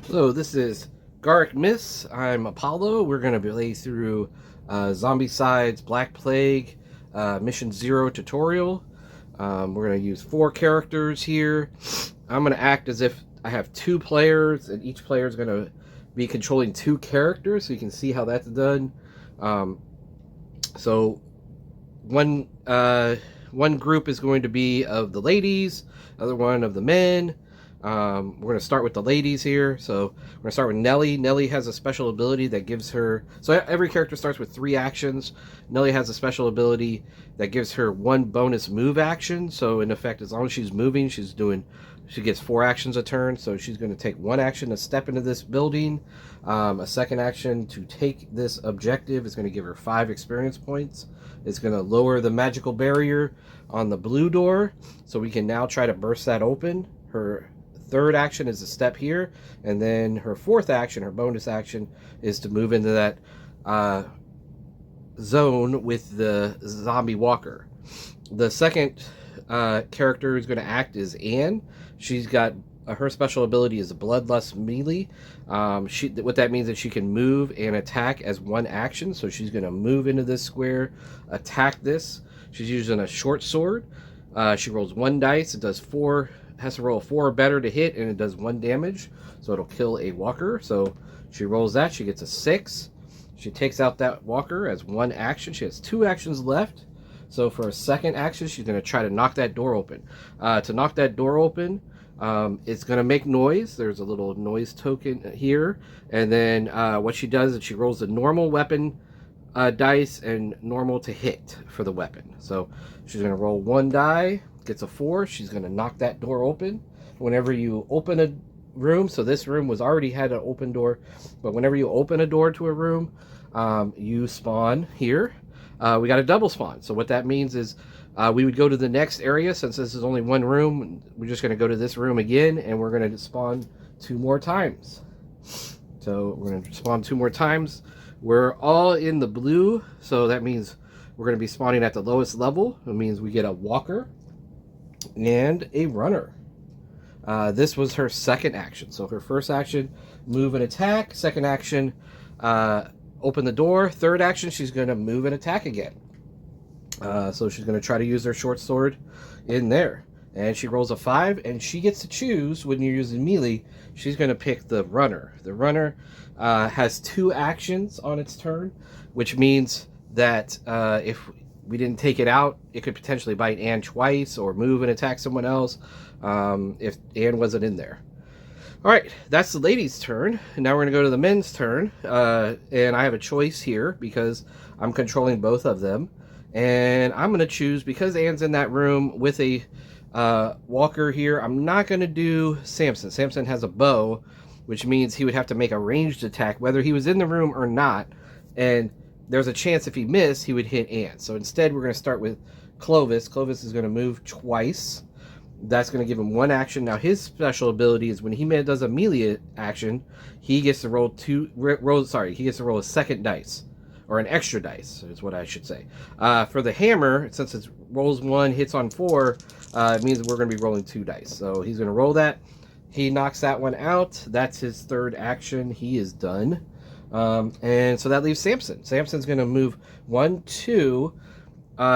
Hello, this is Garrick Miss. I'm Apollo. We're going to play through Zombicide's Black Plague Mission 0 tutorial. We're going to use 4 characters here. I'm going to act as if I have 2 players, and each player is going to be controlling 2 characters, so you can see how that's done. So one group is going to be of the ladies, other one of the men. We're going to start with the ladies here. So we're going to start with Nellie. Nellie has a special ability that gives her... So every character starts with 3 actions. Nellie has a special ability that gives her 1 bonus move action. So in effect, as long as she's moving, she gets 4 actions a turn. So she's going to take 1 action to step into this building. A second action to take this objective is going to give her 5 experience points. It's going to lower the magical barrier on the blue door. So we can now try to burst that open. Her third action is a step here, and then her 4th action, her bonus action, is to move into that zone with the zombie walker. The second character who's going to act is Anne. She's got her special ability is Bloodlust Melee. What that means is she can move and attack as 1 action. So she's going to move into this square, attack this. She's using a short sword. She rolls 1 dice. It does 4. Has to roll 4 or better to hit, and it does 1 damage. So it'll kill a walker. So she rolls that. She gets a 6. She takes out that walker as 1 action. She has 2 actions left. So for a second action, she's going to try to knock that door open. To knock that door open, it's going to make noise. There's a little noise token here. And then what she does is she rolls the normal weapon dice and normal to hit for the weapon. So she's going to roll 1 die, gets a 4. She's going to knock that door open. Whenever you open a room, so this room already had an open door, but whenever you open a door to a room, you spawn here. We got a double spawn. So what that means is we would go to the next area. Since this is only 1 room, we're just going to go to this room again, and we're going to spawn 2 more times. So we're going to spawn 2 more times. We're all in the blue, so that means we're going to be spawning at the lowest level. It means we get a walker and a runner. This was her second action. So her first action, move and attack. Second action, open the door. Third action, she's going to move and attack again. So she's going to try to use her short sword in there. And she rolls a 5, and she gets to choose when you're using melee. She's going to pick the runner. The runner has 2 actions on its turn, which means that if we didn't take it out, it could potentially bite Anne twice or move and attack someone else if Anne wasn't in there. All right, that's the ladies' turn. And now we're going to go to the men's turn. And I have a choice here because I'm controlling both of them. And I'm going to choose, because Anne's in that room with a walker here, I'm not going to do Samson. Samson has a bow, which means he would have to make a ranged attack, whether he was in the room or not. And there's a chance if he missed, he would hit Anne. So instead, we're going to start with Clovis. Clovis is going to move twice. That's going to give him 1 action. Now, his special ability is when he does a melee action, he gets to roll he gets to roll a second dice. Or an extra dice, is what I should say. For the hammer, since it rolls 1, hits on 4, it means we're going to be rolling 2 dice. So he's going to roll that. He knocks that one out. That's his third action. He is done. And so that leaves Samson. Samson's going to move 1, 2.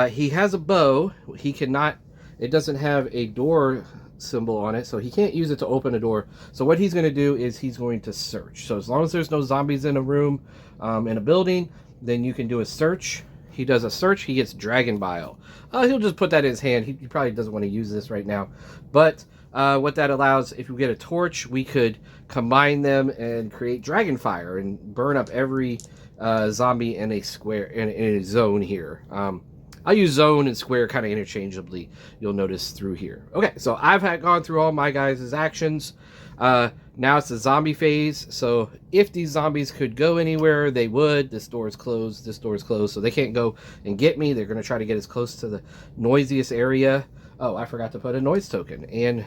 He has a bow. He cannot... It doesn't have a door symbol on it, so he can't use it to open a door. So what he's going to do is he's going to search. So as long as there's no zombies in a room, in a building, then you can do a search. He does a search. He gets Dragon Bile. He'll just put that in his hand. He probably doesn't want to use this right now. But what that allows, if we get a torch, we could combine them and create Dragon Fire and burn up every zombie in a square, in a zone here. I'll use zone and square kind of interchangeably, you'll notice through here. Okay, so I've gone through all my guys' actions. Now it's the zombie phase, so if these zombies could go anywhere, they would. This door is closed, this door is closed, so they can't go and get me. They're going to try to get as close to the noisiest area. Oh, I forgot to put a noise token, and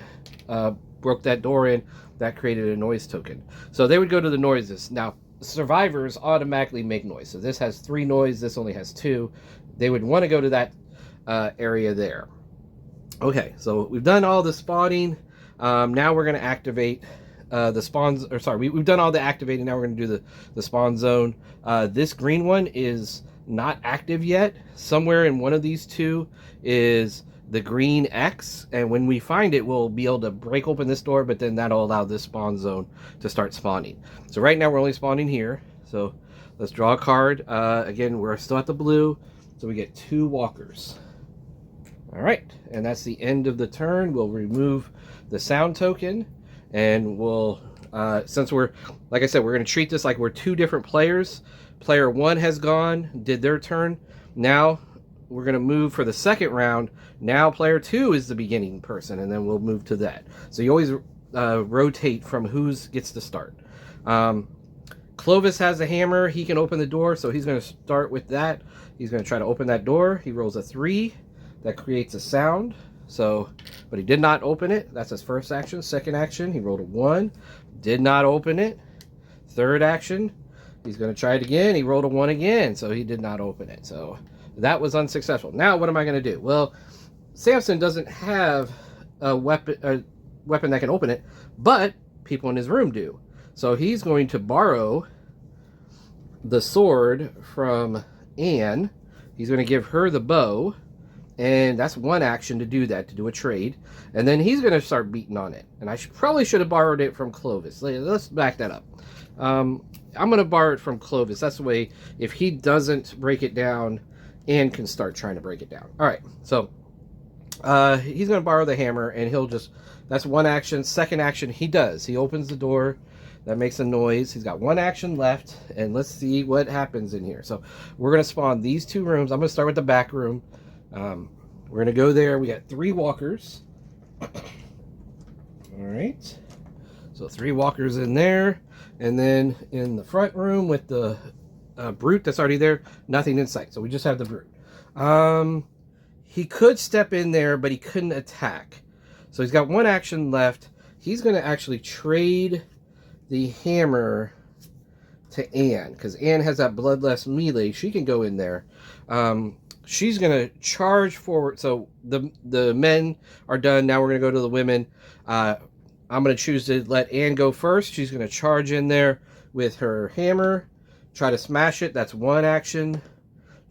broke that door in. That created a noise token. So they would go to the noises. Now, survivors automatically make noise. So this has 3 noise, this only has 2. They would want to go to that area there. Okay, so we've done all the spawning. Now we're going to activate the spawns, or sorry, we've done all the activating. Now we're going to do the spawn zone. This green one is not active yet. Somewhere in one of these two is the green X, and when we find it, we'll be able to break open this door, but then that'll allow this spawn zone to start spawning. So right now we're only spawning here. So let's draw a card. Again, we're still at the blue, so we get 2 walkers. All right, and that's the end of the turn. We'll remove the sound token, and we'll, since we're, like I said, we're going to treat this like we're 2 different players. Player 1 has gone, did their turn. Now we're going to move for the second round. Now player 2 is the beginning person, and then we'll move to that. So you always rotate from who gets to start. Clovis has a hammer. He can open the door, so he's going to start with that. He's going to try to open that door. He rolls a 3. That creates a sound. So, but he did not open it. That's his first action. Second action, he rolled a 1. Did not open it. Third action, he's going to try it again. He rolled a 1 again, so he did not open it. So that was unsuccessful. Now what am I going to do? Well, Samson doesn't have a weapon that can open it, but people in his room do. So he's going to borrow the sword from Anne. He's going to give her the bow, and that's one action to do that, to do a trade. And then he's going to start beating on it. And I probably should have borrowed it from Clovis. Let's back that up. I'm going to borrow it from Clovis. That's the way, if he doesn't break it down, Anne can start trying to break it down. All right, so he's going to borrow the hammer, and he'll just, that's one action. Second action, he does. He opens the door. That makes a noise. He's got 1 action left, and let's see what happens in here. So we're going to spawn these 2 rooms. I'm going to start with the back room. We're going to go there. We got 3 walkers. All right. So 3 walkers in there. And then in the front room with the brute that's already there, nothing in sight. So we just have the brute. He could step in there, but he couldn't attack. So he's got 1 action left. He's going to actually trade the hammer to Anne, because Anne has that bloodless melee. She can go in there. She's going to charge forward. So the men are done. Now we're going to go to the women. I'm going to choose to let Anne go first. She's going to charge in there with her hammer. Try to smash it. That's 1 action.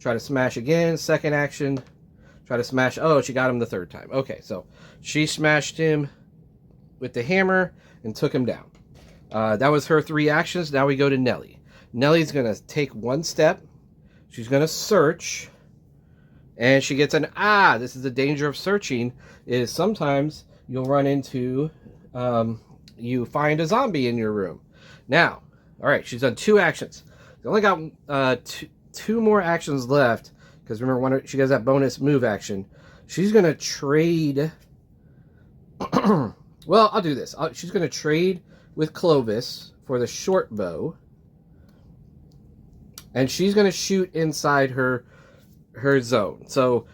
Try to smash again. Second action. Try to smash. Oh, she got him the 3rd time. Okay, so she smashed him with the hammer and took him down. That was her 3 actions. Now we go to Nelly. Nelly's going to take 1 step. She's going to search. And she gets an, this is the danger of searching, is sometimes you'll run into, you find a zombie in your room. Now, all right, she's done 2 actions. She's only got two more actions left, because remember, she has that bonus move action. She's going to trade, well, I'll do this. She's going to trade with Clovis for the short bow. And she's going to shoot inside her zone. So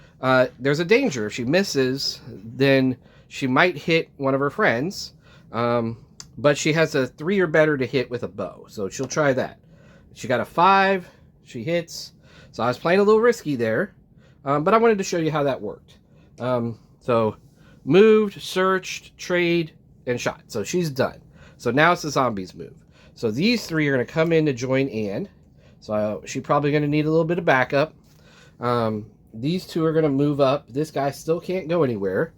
there's a danger. If she misses, then she might hit one of her friends. But she has a 3 or better to hit with a bow. So she'll try that. She got a 5. She hits. So I was playing a little risky there. But I wanted to show you how that worked. So moved, searched, trade, and shot. So she's done. So now it's the zombies' move. So these 3 are going to come in to join Anne. So she's probably going to need a little bit of backup. These 2 are going to move up. This guy still can't go anywhere.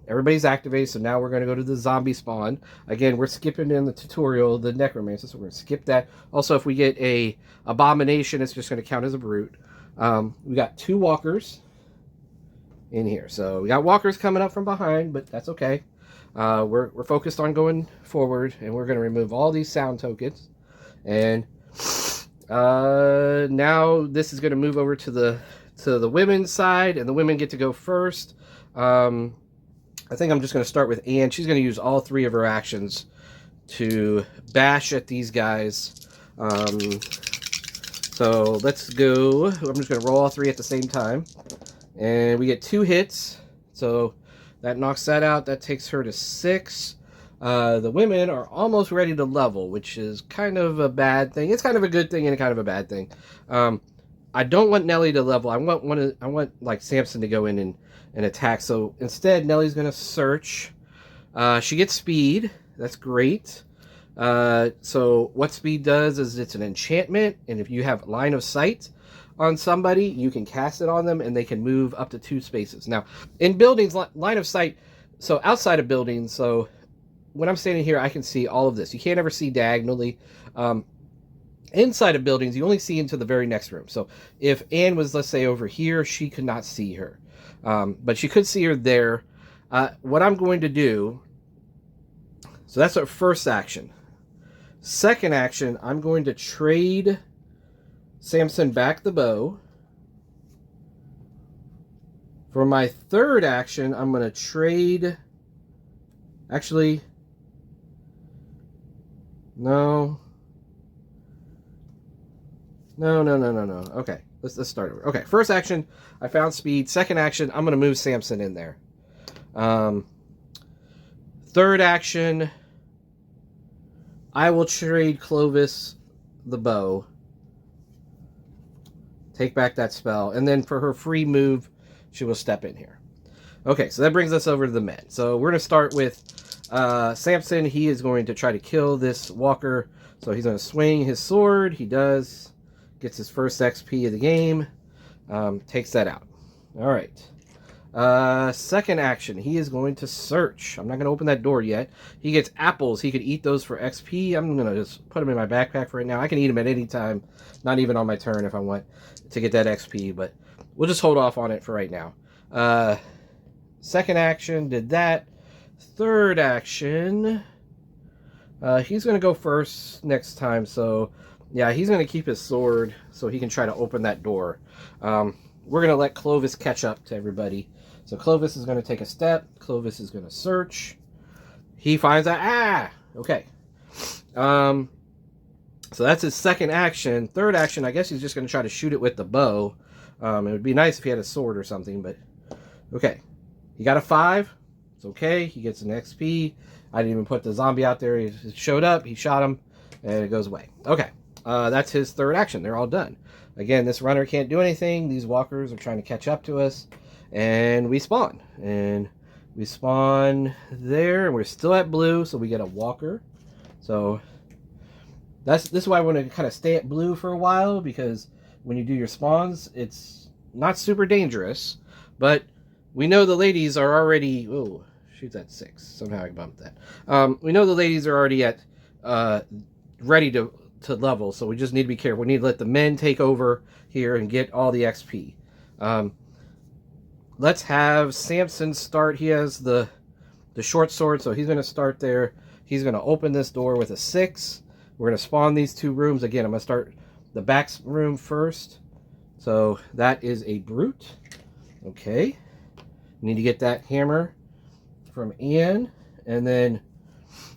Everybody's activated, so now we're going to go to the zombie spawn. Again, we're skipping in the tutorial, the necromancer, so we're going to skip that. Also, if we get a abomination, it's just going to count as a brute. We got 2 walkers in here. So we got walkers coming up from behind, but that's okay. We're focused on going forward, and we're going to remove all these sound tokens. And now this is going to move over to the women's side, and the women get to go first. I think I'm just going to start with Anne. She's going to use all 3 of her actions to bash at these guys. So let's go. I'm just going to roll all 3 at the same time. And we get 2 hits. So that knocks that out. That takes her to 6. The women are almost ready to level, which is kind of a bad thing. It's kind of a good thing and kind of a bad thing. I don't want Nelly to level. I want like Samson to go in and attack. So instead, Nelly's going to search. She gets speed. That's great. So what speed does is it's an enchantment, and if you have line of sight on somebody, you can cast it on them, and they can move up to 2 spaces. Now, in buildings, line of sight, so outside of buildings, so when I'm standing here, I can see all of this. You can't ever see diagonally. Inside of buildings, you only see into the very next room. So if Anne was, let's say, over here, she could not see her. But she could see her there. What I'm going to do, so that's our first action. Second action, I'm going to trade Samson back the bow. For my third action, I'm going to trade... Actually, no. Okay, let's start over. Okay, first action, I found speed. Second action, I'm going to move Samson in there. Third action, I will trade Clovis the bow. Take back that spell. And then for her free move, she will step in here. Okay, so that brings us over to the men. So we're going to start with Samson. He is going to try to kill this walker. So he's going to swing his sword. He does. Gets his first XP of the game. Takes that out. All right. Second action. He is going to search. I'm not going to open that door yet. He gets apples. He could eat those for XP. I'm going to just put them in my backpack for right now. I can eat them at any time. Not even on my turn if I want to get that XP. But we'll just hold off on it for right now. Second action. Did that. Third action. He's going to go first next time. So... yeah, he's going to keep his sword so he can try to open that door. We're going to let Clovis catch up to everybody. So Clovis is going to take a step. Clovis is going to search. He finds out. Okay. So that's his second action. Third action, I guess he's just going to try to shoot it with the bow. It would be nice if he had a sword or something, but... okay. He got a 5. It's okay. He gets an XP. I didn't even put the zombie out there. He showed up. He shot him. And it goes away. Okay. That's his third action. They're all done. Again, this runner can't do anything. These walkers are trying to catch up to us. And we spawn. And we spawn there. And we're still at blue, so we get a walker. So this is why I want to kind of stay at blue for a while, because when you do your spawns, it's not super dangerous. But we know the ladies are already... oh, shoot, at 6. Somehow I bumped that. We know the ladies are already at... ready to level, so we just need to be careful. We need to let the men take over here and get all the XP. Let's have Samson start. He has the short sword, so he's going to start there. He's going to open this door with a 6. We're going to spawn these 2 rooms. Again, I'm going to start the back room first. So that is a brute. Okay. Need to get that hammer from Ian. And then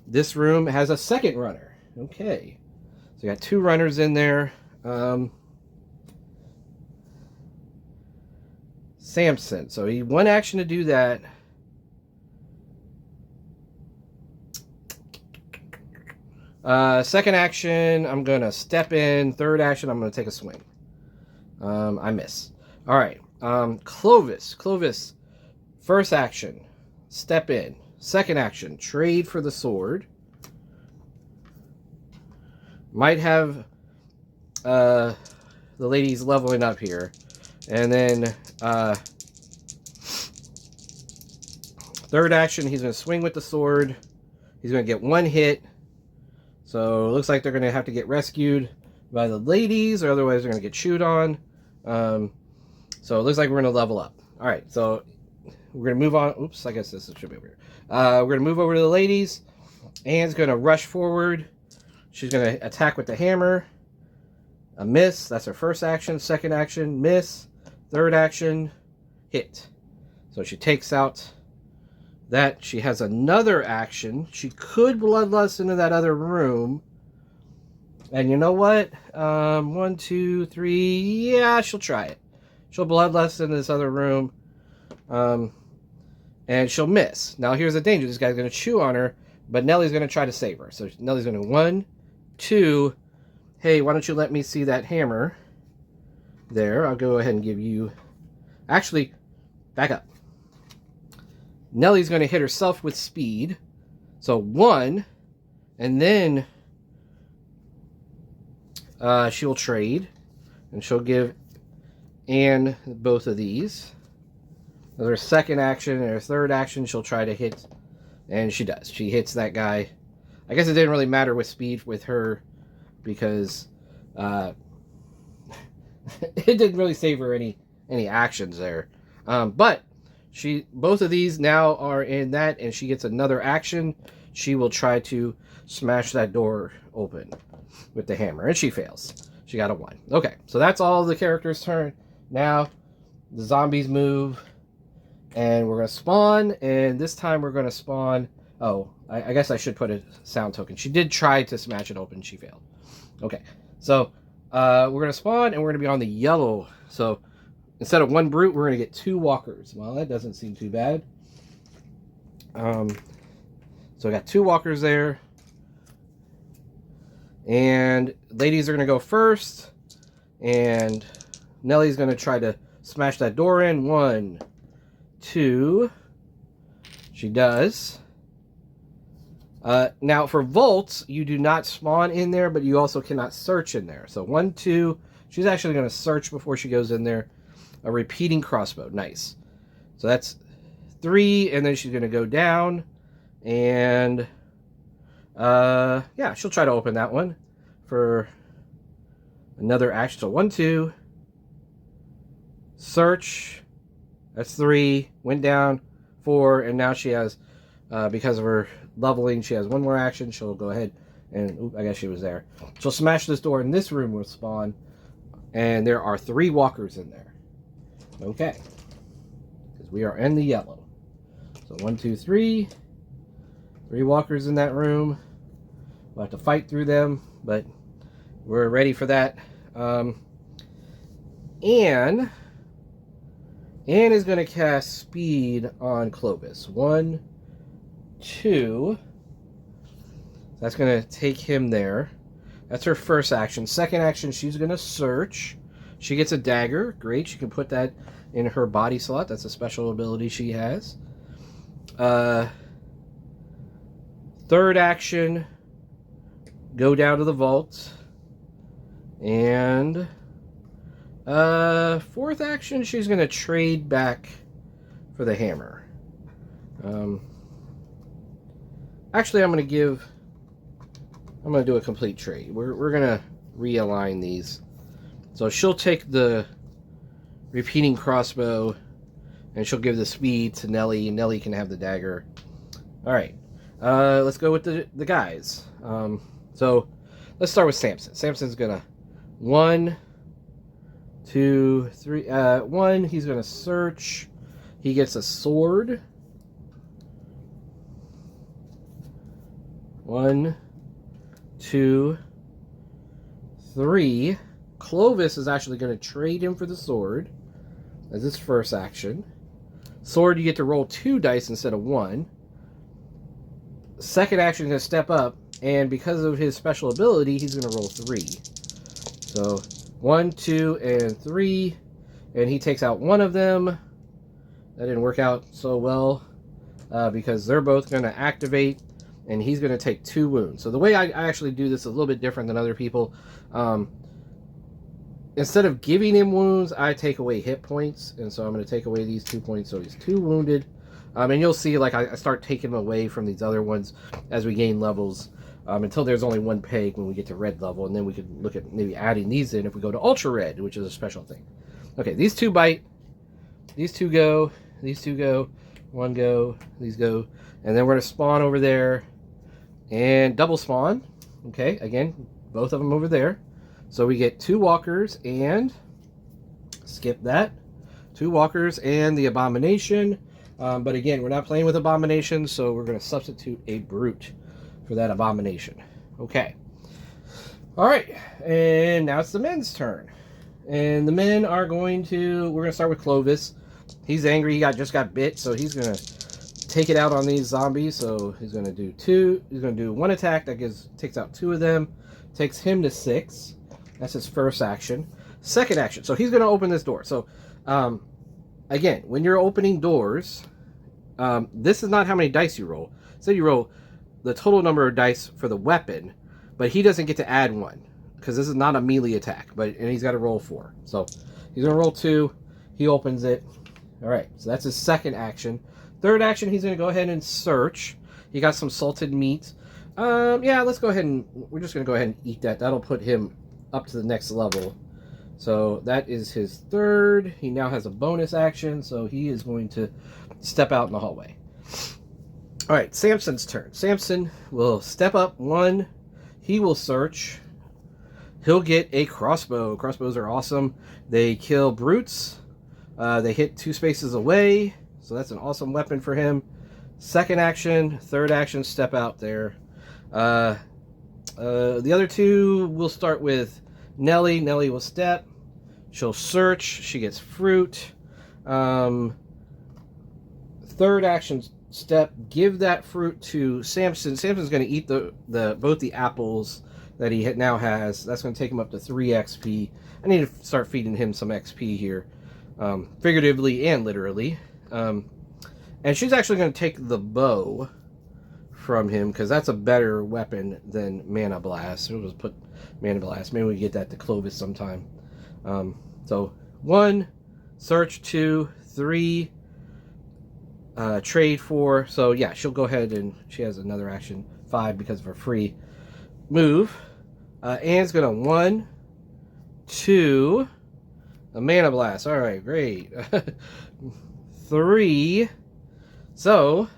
this room has a second runner. Okay. So we got 2 runners in there. Samson. So he one action to do that. Second action, I'm going to step in. Third action, I'm going to take a swing. I miss. All right. Clovis. Clovis. First action, step in. Second action, trade for the sword. Might have the ladies leveling up here. And then third action, he's going to swing with the sword. He's going to get 1 hit. So it looks like they're going to have to get rescued by the ladies, or otherwise they're going to get chewed on. So it looks like we're going to level up. All right, so we're going to move on. Oops, I guess this should be over here. We're going to move over to the ladies. Anne's going to rush forward. She's going to attack with the hammer. A miss. That's her first action. Second action, miss. Third action, hit. So she takes out that. She has another action. She could bloodlust into that other room. And you know what? 1, 2, 3. Yeah, she'll try it. She'll bloodlust into this other room. And she'll miss. Now here's the danger. This guy's going to chew on her. But Nellie's going to try to save her. So Nellie's going to 1, 2. Hey, why don't you let me see that hammer? There. I'll go ahead and give you... Actually, back up. Nellie's going to hit herself with speed. So 1, and then she'll trade, and she'll give Anne both of these. As her second action and her third action, she'll try to hit, and she does. She hits that guy. I guess it didn't really matter with speed with her because it didn't really save her any actions there. But both of these now are in that, and she gets another action. She will try to smash that door open with the hammer, and she fails. She got a 1. Okay, so that's all the characters' turn. Now the zombies move, and we're going to spawn, and this time we're going to spawn... Oh, I guess I should put a sound token. She did try to smash it open. She failed. Okay, so we're going to spawn, and we're going to be on the yellow. So instead of 1 brute, we're going to get 2 walkers. Well, that doesn't seem too bad. So I got 2 walkers there. And ladies are going to go first. And Nellie's going to try to smash that door in. 1, 2. She does. Now for vaults, you do not spawn in there, but you also cannot search in there. So 1, 2. She's actually going to search before she goes in there. A repeating crossbow. Nice. So that's 3, and then she's going to go down. And yeah, she'll try to open that one for another action. So 1, 2. Search. That's 3. Went down. 4. And now she has, because of her leveling, she has 1 more action. She'll go ahead and, oop, I guess she was there. She'll smash this door, and this room will spawn. And there are 3 walkers in there. Okay. Because we are in the yellow. So 1, 2, 3. 3 walkers in that room. We'll have to fight through them, but we're ready for that. Anne is going to cast speed on Clovis. 1, 2. That's going to take him there. That's her first action. Second action, she's going to search. She gets a dagger. Great. She can put that in her body slot. That's a special ability she has. Third action, go down to the vault. And fourth action, she's going to trade back for the hammer. Actually, I'm going to do a complete trade. We're going to realign these. So she'll take the repeating crossbow, and she'll give the speed to Nellie. Nellie can have the dagger. All right. Let's go with the guys. So let's start with Samson. Samson's gonna 1, 2, 3. 1. He's gonna search. He gets a sword. 1, 2, 3. Clovis is actually going to trade him for the sword as his first action. Sword, you get to roll 2 dice instead of 1. Second action is going to step up, and because of his special ability, he's going to roll 3. So 1, 2, and 3, and he takes out 1 of them. That didn't work out so well because they're both going to activate, and he's going to take 2 wounds. So the way I actually do this is a little bit different than other people. Instead of giving him wounds, I take away hit points. And so I'm going to take away these 2 points. So he's 2 wounded. And you'll see, like, I start taking him away from these other ones as we gain levels. Until there's only 1 peg when we get to red level. And then we could look at maybe adding these in if we go to ultra red, which is a special thing. Okay, these 2 bite. These 2 go. These 2 go. 1 go. These go. And then we're going to spawn over there. And double spawn. Okay, again, both of them over there. So we get 2 walkers and, skip that, 2 walkers and the abomination. But again, we're not playing with abomination, so we're going to substitute a brute for that abomination. Okay. All right. And now it's the men's turn. And the men are we're going to start with Clovis. He's angry. He just got bit, so he's going to take it out on these zombies. So he's going to do 2. He's going to do 1 attack that takes out 2 of them. Takes him to 6. That's his first action. Second action. So he's going to open this door. So, again, when you're opening doors, this is not how many dice you roll. So you roll the total number of dice for the weapon, but he doesn't get to add one because this is not a melee attack. And he's got to roll 4. So he's gonna roll 2. He opens it. All right. So that's his second action. Third action, he's gonna go ahead and search. He got some salted meat. Yeah, let's go ahead and we're just gonna go ahead and eat that. That'll put him up to the next level. So that is his third. He now has a bonus action, so he is going to step out in the hallway. All right, Samson's turn. Samson will step up 1. He will search. He'll get a crossbow. Crossbows are awesome. They kill brutes. They hit 2 spaces away, so that's an awesome weapon for him. Second action, third action, step out there. The other 2, we'll start with Nellie. Nellie will step. She'll search. She gets fruit. Third action step, give that fruit to Samson. Samson's going to eat both the apples that he now has. That's going to take him up to 3 XP. I need to start feeding him some XP here, figuratively and literally. And she's actually going to take the bow from him because that's a better weapon than Mana Blast. We'll just put Mana Blast. Maybe we get that to Clovis sometime. So 1, search, 2, 3, trade 4. So yeah, she'll go ahead and she has another action 5 because of her free move. Anne's gonna 1, 2, a Mana Blast. All right, great. 3. So,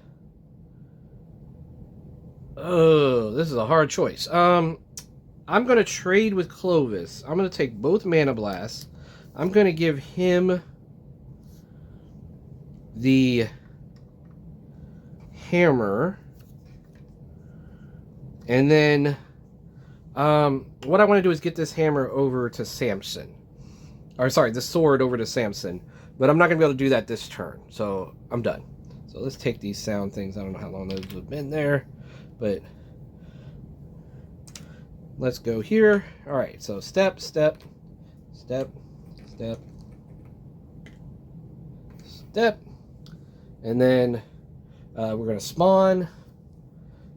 oh, this is a hard choice. I'm gonna trade with Clovis. I'm gonna take both Mana Blasts. I'm gonna give him the hammer, and then what I want to do is get this hammer over to Samson, or sorry, the sword over to Samson, but I'm not gonna be able to do that this turn, so I'm done. So let's take these sound things. I don't know how long those have been there, but let's go here. All right, so step, step, step, step, step, and then we're going to spawn,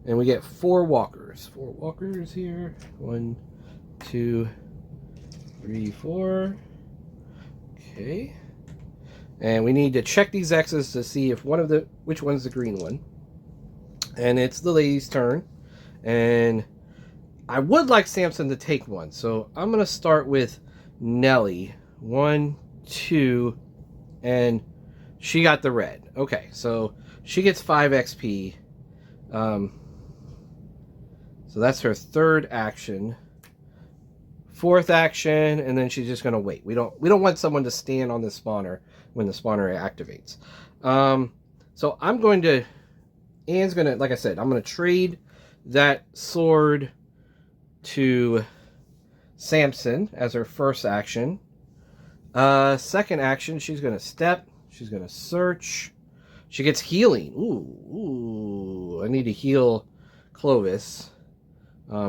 and we get 4 walkers. 4 walkers here. 1, 2, 3, 4. Okay. And we need to check these X's to see if which one's the green one. And it's the lady's turn. And I would like Samson to take one. So I'm going to start with Nellie. 1, 2, and she got the red. Okay, so she gets 5 XP. So that's her third action. Fourth action, and then she's just going to wait. We don't want someone to stand on the spawner when the spawner activates. So I'm going to... Anne's going to... Like I said, I'm going to trade that sword to Samson as her first action. Second action, she's going to step. She's going to search. She gets healing. Ooh, I need to heal Clovis.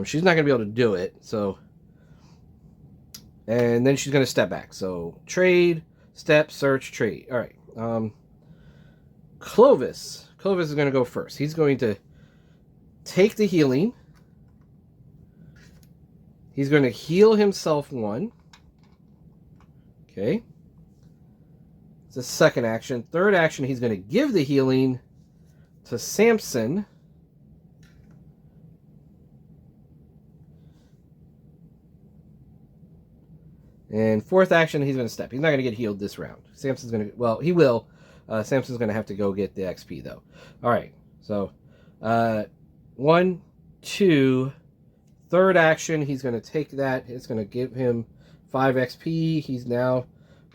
She's not going to be able to do it, so... And then she's going to step back. So, trade, step, search, trade. All right. Clovis. Clovis is going to go first. He's going to take the healing. He's going to heal himself 1. Okay. It's the second action. Third action, he's going to give the healing to Samson. And fourth action, he's going to step. He's not going to get healed this round. Samson's going to... Well, he will. Samson's going to have to go get the XP, though. All right. So, 1, 2... Third action, he's going to take that. It's going to give him 5 XP. He's now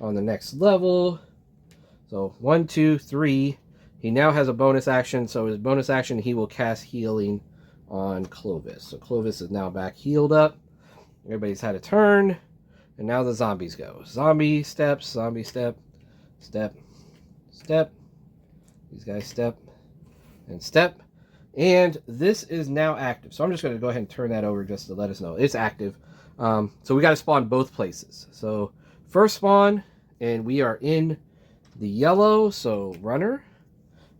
on the next level. So 1, 2, 3. He now has a bonus action. So his bonus action, he will cast healing on Clovis. So Clovis is now back healed up. Everybody's had a turn. And now the zombies go. Zombie steps, zombie step, step, step. These guys step and step. And this is now active. So I'm just going to go ahead and turn that over just to let us know. It's active. So we got to spawn both places. So first spawn, and we are in the yellow, so runner.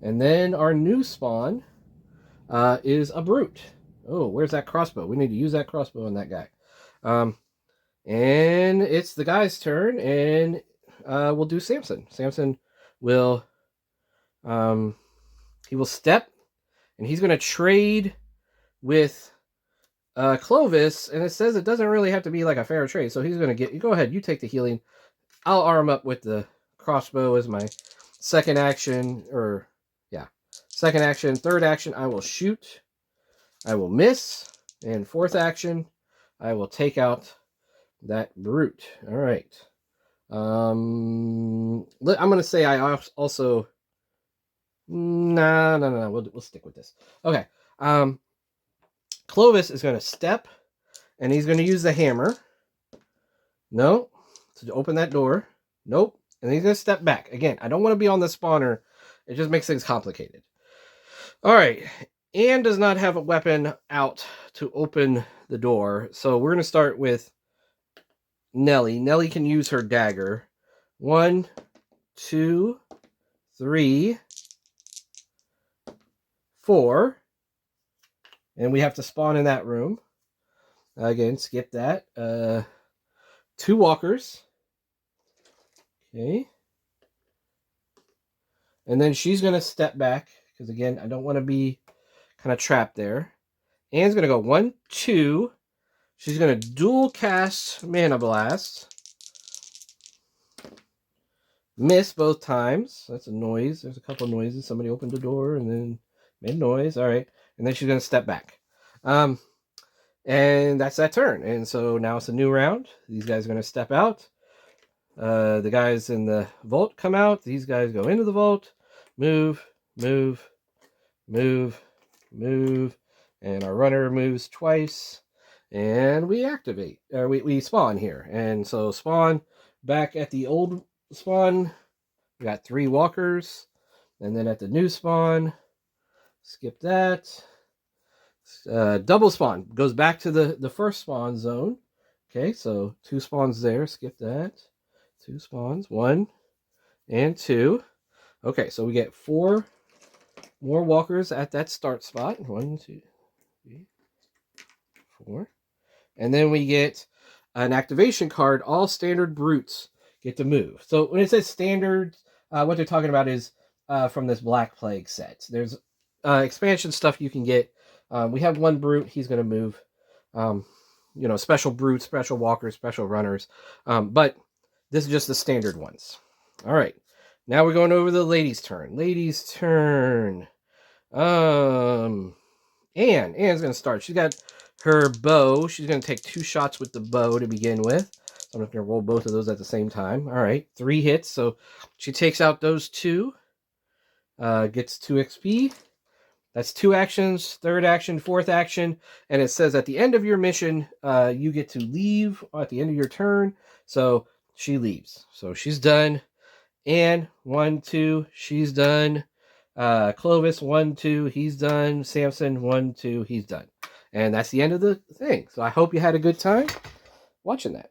And then our new spawn, is a brute. Oh, where's that crossbow? We need to use that crossbow on that guy. And it's the guy's turn, and we'll do Samson. Samson will he will step, and he's going to trade with Clovis, and it says it doesn't really have to be like a fair trade, so he's going to get, go ahead, you take the healing. I'll arm up with the crossbow as my second action, or yeah, second action. Third action, I will shoot. I will miss. And fourth action, I will take out that brute. All right. I'm going to say I also... No. We'll stick with this. Okay. Clovis is going to step, and he's going to use the hammer. No. To open that door. Nope. And he's going to step back. Again, I don't want to be on the spawner. It just makes things complicated. All right. Anne does not have a weapon out to open the door. So we're going to start with Nellie. Nellie can use her dagger. 1, 2, 3, 4. And we have to spawn in that room. Again, skip that. 2 walkers. Okay. And then she's going to step back. Because again, I don't want to be kind of trapped there. Anne's going to go 1, 2. She's going to dual cast Mana Blast. Miss both times. That's a noise. There's a couple noises. Somebody opened the door and then made noise. All right. And then she's going to step back. And that's that turn. And so now it's a new round. These guys are going to step out. The guys in the vault come out. These guys go into the vault. Move, move, move, move. And our runner moves twice. And we activate. We spawn here. And so spawn back at the old spawn. We got 3 walkers. And then at the new spawn, skip that. Double spawn goes back to the first spawn zone. Okay, so 2 spawns there. Skip that. 2 spawns. 1 and 2. Okay, so we get 4 more walkers at that start spot. 1, 2, 3, 4. And then we get an activation card. All standard brutes get to move. So when it says standard, what they're talking about is from this Black Plague set. There's expansion stuff you can get. We have 1 brute. He's going to move. Special brutes, special walkers, special runners. But this is just the standard ones. All right. Now we're going over the ladies' turn. Ladies' turn. Anne's going to start. She's got her bow. She's going to take 2 shots with the bow to begin with. So I'm going to roll both of those at the same time. All right. 3 hits. So she takes out those 2. Gets 2 XP. That's 2 actions, 3rd action, 4th action, and it says at the end of your mission, you get to leave at the end of your turn. So she leaves. So she's done. Anne, 1, 2, she's done. Clovis, 1, 2, he's done. Samson, 1, 2, he's done. And that's the end of the thing. So I hope you had a good time watching that.